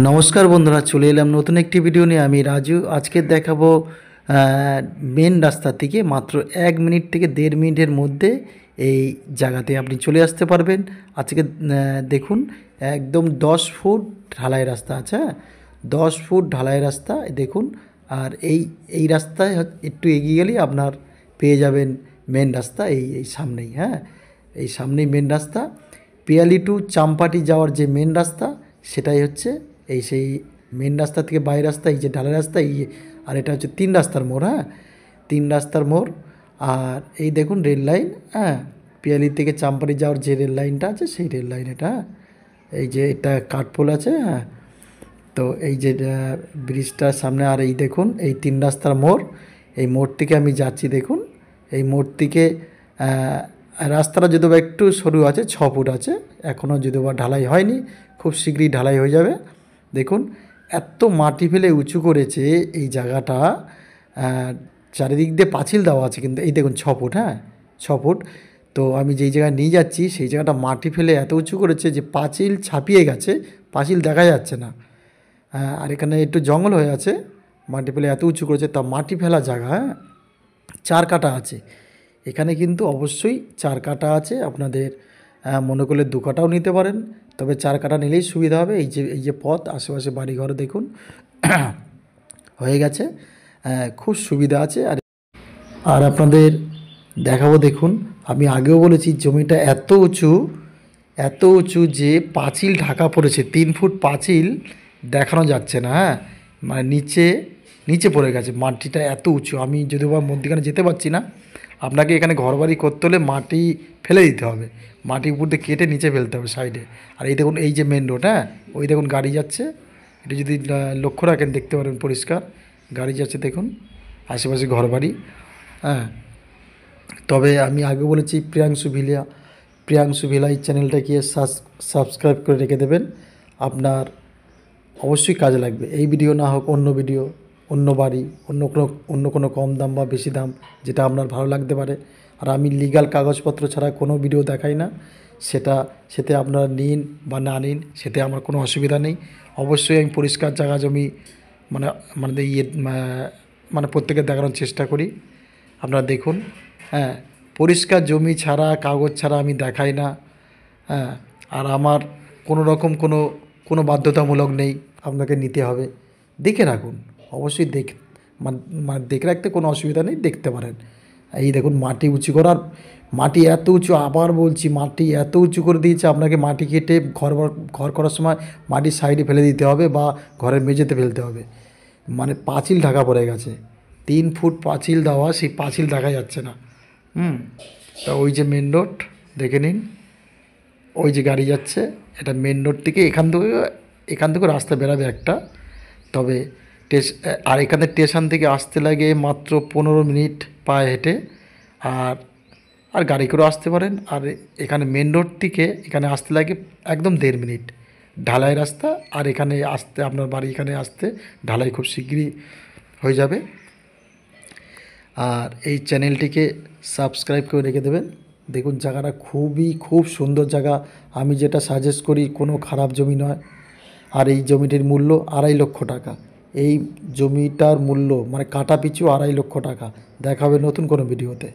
নমস্কার বন্ধুরা, চলে এলাম নতুন একটি ভিডিও নিয়ে। আমি রাজু। আজকে দেখাবো মেন রাস্তা থেকে মাত্র 1 মিনিট থেকে 1.5 মিনিটের মধ্যে এই জায়গাতে আপনি চলে আসতে পারবেন। আজকে দেখুন, একদম 10 ফুট ঢালাই রাস্তা আছে। 10 ফুট ঢালাই রাস্তা দেখুন। আর এই রাস্তায় একটু এগিয়ে গেলেই আপনার পেয়ে যাবেন মেন রাস্তা। এই সামনেই, হ্যাঁ, এই সামনেই মেন রাস্তা। পিয়ালি টু চাম্পাটি যাওয়ার যে মেন রাস্তা, সেটাই হচ্ছে সেই মেন রাস্তা থেকে বাই রাস্তা, এই যে ঢালাই রাস্তা, আর এটা হচ্ছে 3 রাস্তার মোড়। হ্যাঁ, 3 রাস্তার মোড়। আর এই দেখুন রেল লাইন। হ্যাঁ, পিয়ালি থেকে চাম্পাটি যাওয়ার যে রেল লাইনটা আছে, সেই রেল লাইন এটা। এই যে এটা কাঠপোল আছে। হ্যাঁ, তো এই যে ব্রিজটার সামনে। আর এই দেখুন এই 3 রাস্তার মোড়। এই মোড় থেকে আমি যাচ্ছি। দেখুন এই মোড় থেকে রাস্তাটা যদিও বা একটু সরু আছে, 6 ফুট আছে, এখনও যদিও বা ঢালাই হয়নি, খুব শীঘ্রই ঢালাই হয়ে যাবে। দেখুন এত মাটি ফেলে উঁচু করেছে এই জায়গাটা। চারিদিক দিয়ে পাঁচিল দেওয়া আছে, কিন্তু এই দেখুন 6 ফুট। হ্যাঁ, 6 ফুট। তো আমি যেই জায়গায় নিয়ে যাচ্ছি সেই জায়গাটা মাটি ফেলে এত উঁচু করেছে যে পাঁচিল ছাপিয়ে গেছে, পাঁচিল দেখা যাচ্ছে না। আর এখানে একটু জঙ্গল হয়ে আছে, মাটি ফেলে এত উঁচু করেছে। তা মাটি ফেলা জায়গা, হ্যাঁ, 4 কাঠা আছে এখানে, কিন্তু অবশ্যই 4 কাঠা আছে। আপনাদের মনে করলে 2 কাঠাও নিতে পারেন, তবে 4 কাঠা নিলেই সুবিধা হবে। এই যে পথ, আশেপাশে বাড়িঘর দেখুন হয়ে গেছে, খুব সুবিধা আছে। আর আপনাদের দেখাবো। দেখুন আমি আগেও বলেছি জমিটা এত উঁচু যে পাঁচিল ঢাকা পড়েছে। 3 ফুট পাঁচিল দেখানো যাচ্ছে না। হ্যাঁ, মানে নিচে পড়ে গেছে, মাটিটা এত উঁচু। আমি যদিও বা মধ্যখানে যেতে পারছি না। আপনাকে এখানে ঘরবাড়ি করতে হলে মাটি ফেলে দিতে হবে, মাটি উপর দিয়ে কেটে নিচে ফেলতে হবে সাইডে। আর এই দেখুন এই যে মেন রোড, হ্যাঁ, ওই দেখুন গাড়ি যাচ্ছে। এটা যদি লক্ষ্য রাখেন দেখতে পারেন পরিষ্কার গাড়ি যাচ্ছে। দেখুন আশেপাশে ঘরবাড়ি। হ্যাঁ, তবে আমি আগে বলেছি প্রিয়াংশু ভিলা এই চ্যানেলটাকে সাবস্ক্রাইব করে রেখে দেবেন। আপনার অবশ্যই কাজে লাগবে। এই ভিডিও না হোক অন্য ভিডিও, অন্য বাড়ি, অন্য কোনো কম দাম বা বেশি দাম, যেটা আপনার ভালো লাগতে পারে। আর আমি লিগ্যাল কাগজপত্র ছাড়া কোনো ভিডিও দেখাই না। সেতে আপনারা নিন বা না নিন, সেতে আমার কোনো অসুবিধা নেই। অবশ্যই আমি পরিষ্কার জায়গা জমি মানে মানে মানে প্রত্যেকের দেখানোর চেষ্টা করি। আপনারা দেখুন, হ্যাঁ, পরিষ্কার জমি ছাড়া, কাগজ ছাড়া আমি দেখাই না। হ্যাঁ, আর আমার কোনো রকম কোনো বাধ্যতামূলক নেই আপনাকে নিতে হবে। দেখে রাখুন, অবশ্যই মানে দেখে রাখতে কোনো অসুবিধা নেই, দেখতে পারেন। এই দেখুন মাটি উঁচু করার, মাটি এত উঁচু, আবার বলছি মাটি এত উঁচু করে দিয়েছে। আপনাকে মাটি কেটে ঘর করার সময় মাটির সাইডে ফেলে দিতে হবে বা ঘরের মেঝেতে ফেলতে হবে। মানে পাঁচিল ঢাকা পড়ে গেছে, 3 ফুট পাঁচিল দেওয়া, সেই পাঁচিল দেখা যাচ্ছে না। তা ওই যে মেন রোড দেখে নিন, ওই যে গাড়ি যাচ্ছে, এটা মেন রোড থেকে এখান থেকে রাস্তা বেরাবে একটা। তবে আর এখানে স্টেশন থেকে আসতে লাগে মাত্র 15 মিনিট পায়ে হেঁটে। আর গাড়ি করেও আসতে পারেন। আর এখানে মেন রোড থেকে এখানে আসতে লাগে একদম 1.5 মিনিট, ঢালাই রাস্তা। আর এখানে আসতে, আপনার বাড়ি এখানে আসতে ঢালাই খুব শীঘ্রই হয়ে যাবে। আর এই চ্যানেলটিকে সাবস্ক্রাইব করে রেখে দেবেন। দেখুন জায়গাটা খুব সুন্দর জায়গা। আমি যেটা সাজেস্ট করি, কোনো খারাপ জমি নয়। আর এই জমিটির মূল্য 2.5 লক্ষ টাকা। এই জমিটার মূল্য মানে কাটা পিছু 2.5 লক্ষ টাকা। দেখা হবে নতুন কোনো ভিডিওতে।